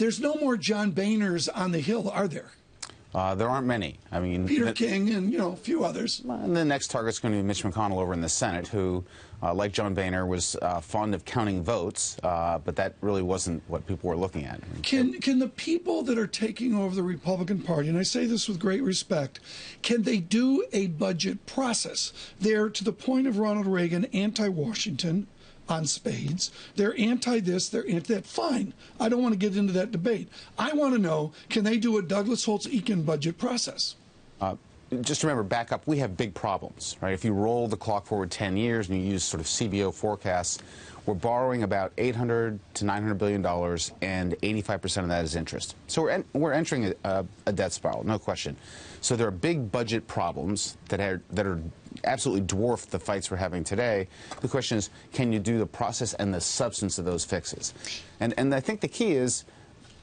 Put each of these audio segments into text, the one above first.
There's no more John Boehners on the Hill, are there? There aren't many. I mean, Peter King and, a few others. And the next target's going to be Mitch McConnell over in the Senate, who, like John Boehner, was fond of counting votes, but that really wasn't what people were looking at. Can the people that are taking over the Republican Party, and I say this with great respect, can they do a budget process? They're, to the point of Ronald Reagan, anti-Washington on spades. They're anti-this, they're anti-that. Fine. I don't want to get into that debate. I want to know, can they do a Douglas Holtz-Eakin budget process? Just remember, back up, we have big problems, right? If you roll the clock forward 10 years and you use sort of CBO forecasts, we're borrowing about $800 to $900 billion, and 85% of that is interest. So we're entering a debt spiral, no question. So there are big budget problems that are absolutely dwarf the fights we're having today. The question is, can you do the process and the substance of those fixes? And I think the key is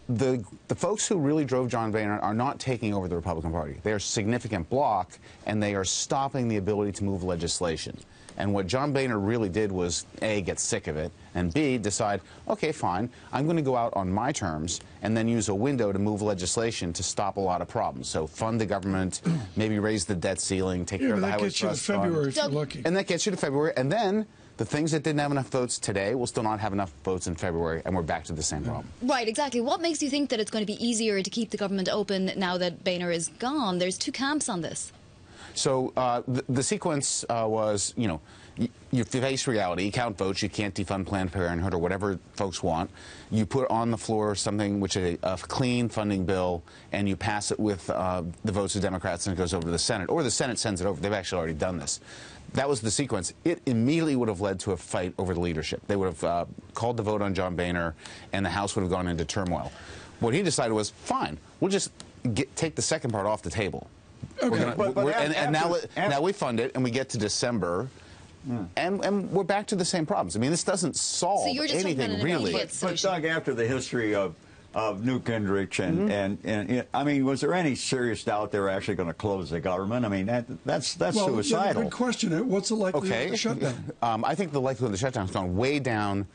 the folks who really drove John Boehner are not taking over the Republican Party. They are a significant bloc, and they are stopping the ability to move legislation. And what John Boehner really did was, A, get sick of it, and B, decide, okay, fine, I'm going to go out on my terms and then use a window to move legislation to stop a lot of problems. So fund the government, maybe raise the debt ceiling, take care of the highway trust fund. That gets you to February if you're lucky. And that gets you to February, and then the things that didn't have enough votes today will still not have enough votes in February, and we're back to the same problem. Right, exactly. What makes you think that it's going to be easier to keep the government open now that Boehner is gone? There's two camps on this. So the sequence was, you face reality, you count votes, you can't defund Planned Parenthood or whatever folks want. You put on the floor something which is a clean funding bill, and you pass it with the votes of Democrats, and it goes over to the Senate. Or the Senate sends it over. They've actually already done this. That was the sequence. It immediately would have led to a fight over the leadership. They would have called the vote on John Boehner, and the House would have gone into turmoil. What he decided was, fine, we'll just take the second part off the table. Okay. Now we fund it, and we get to December, and we're back to the same problems. I mean, this doesn't solve anything, really. But Doug, after the history of Newt Gingrich and I mean, was there any serious doubt they were actually going to close the government? I mean, that's suicidal. Good question. What's the likelihood of the shutdown? I think the likelihood of the shutdown has gone way down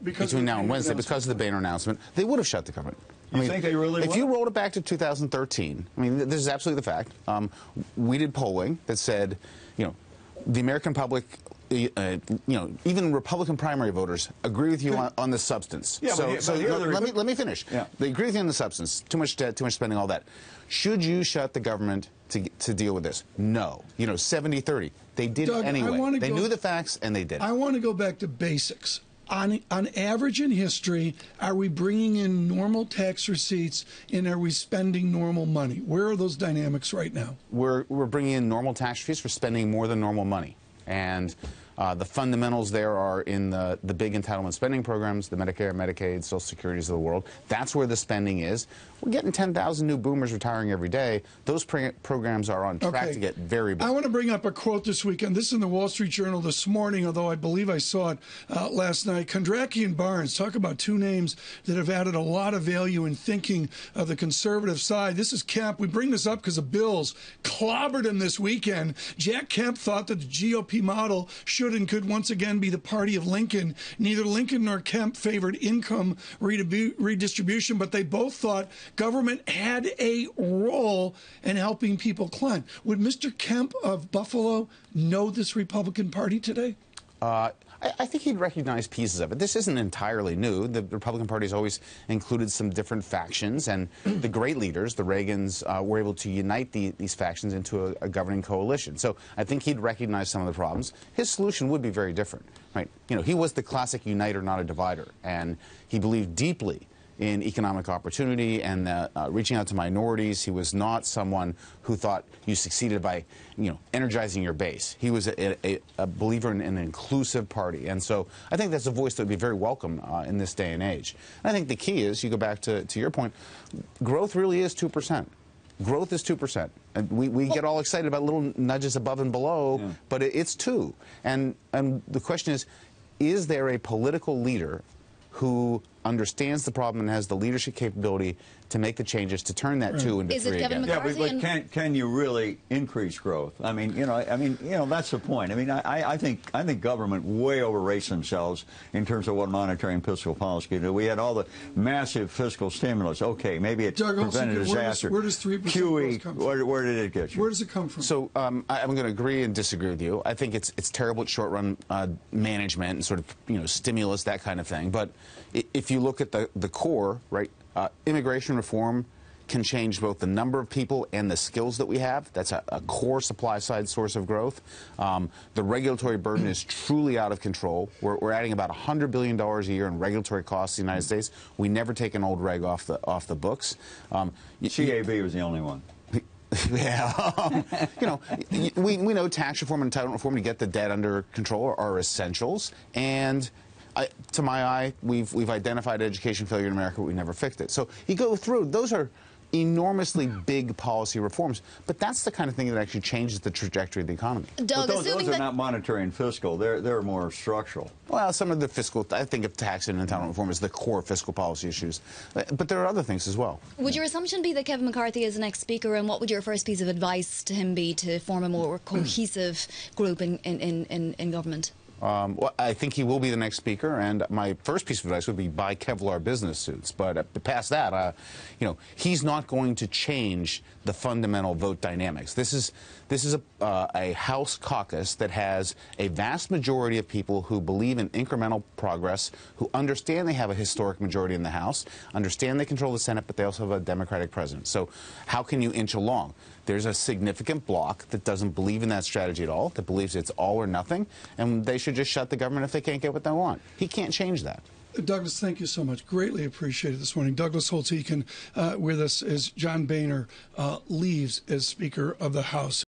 between now and Wednesday because of the Boehner announcement. They would have shut the government. You think they really If will? you rolled it back to 2013, I mean, this is absolutely the fact. We did polling that said, the American public, even Republican primary voters agree with you on the substance. Yeah, let me finish. Yeah. They agree with you on the substance. Too much debt, too much spending, all that. Should you shut the government to deal with this? No. 70-30. They did Doug, anyway. They knew the facts, and they did. I want to go back to basics. On average in history, are we bringing in normal tax receipts, and are we spending normal money? Where are those dynamics right now? We're bringing in normal tax receipts. We're spending more than normal money. And the fundamentals there are in the big entitlement spending programs, the Medicare, Medicaid, Social Securities of the world. That's where the spending is. We're getting 10,000 new boomers retiring every day. Those programs are on track to get very big. I want to bring up a quote this weekend. This is in the Wall Street Journal this morning, although I believe I saw it last night. Kondracki and Barnes talk about two names that have added a lot of value in thinking of the conservative side. This is Kemp. We bring this up because the Bills clobbered him this weekend. Jack Kemp thought that the GOP model should and could once again be the party of Lincoln. Neither Lincoln nor Kemp favored income redistribution, but they both thought government had a role in helping people climb. Would Mr. Kemp of Buffalo know this Republican Party today? I think he'd recognize pieces of it. This isn't entirely new. The Republican Party has always included some different factions, and the great leaders, the Reagans, were able to unite these factions into a governing coalition. So I think he'd recognize some of the problems. His solution would be very different, right? He was the classic uniter, not a divider, and he believed deeply in economic opportunity and reaching out to minorities. He was not someone who thought you succeeded by, energizing your base. He was a believer in an inclusive party. And so I think that's a voice that would be very welcome in this day and age. And I think the key is, you go back to your point, growth really is 2%. Growth is 2%. And we get all excited about little nudges above and below, but it's 2. And the question is there a political leader who understands the problem and has the leadership capability to make the changes to turn that 2 into 3 again. Yeah, but can you really increase growth? I mean, that's the point. I mean, I think government way overrates themselves in terms of what monetary and fiscal policy can do. We had all the massive fiscal stimulus. Okay, maybe it prevented disaster. Where does 3% growth come from? Where did it get you? Where does it come from? So I'm going to agree and disagree with you. I think it's terrible at short-run management and sort of stimulus, that kind of thing. But if you look at the core, right, immigration reform can change both the number of people and the skills that we have. That's a core supply-side source of growth. The regulatory burden is truly out of control. We're adding about $100 billion a year in regulatory costs in the United States. We never take an old reg off the books. CAB was the only one. Yeah, we know tax reform and entitlement reform to get the debt under control are essentials, and to my eye, we've identified education failure in America, but we never fixed it. So you go through; those are enormously big policy reforms, but that's the kind of thing that actually changes the trajectory of the economy. Doug, but those are not monetary and fiscal; they're more structural. Well, some of the fiscal, I think of tax and entitlement reform as the core fiscal policy issues, but there are other things as well. Would your assumption be that Kevin McCarthy is the next speaker, and what would your first piece of advice to him be to form a more cohesive group in government? Well, I think he will be the next speaker, and my first piece of advice would be buy Kevlar business suits. But past that, he's not going to change the fundamental vote dynamics. This is a House caucus that has a vast majority of people who believe in incremental progress, who understand they have a historic majority in the House, understand they control the Senate, but they also have a Democratic president. So how can you inch along? There's a significant bloc that doesn't believe in that strategy at all, that believes it's all or nothing, and they should just shut the government if they can't get what they want. He can't change that. Douglas, thank you so much. Greatly appreciated this morning. Douglas Holtz-Eakin with us as John Boehner leaves as Speaker of the House.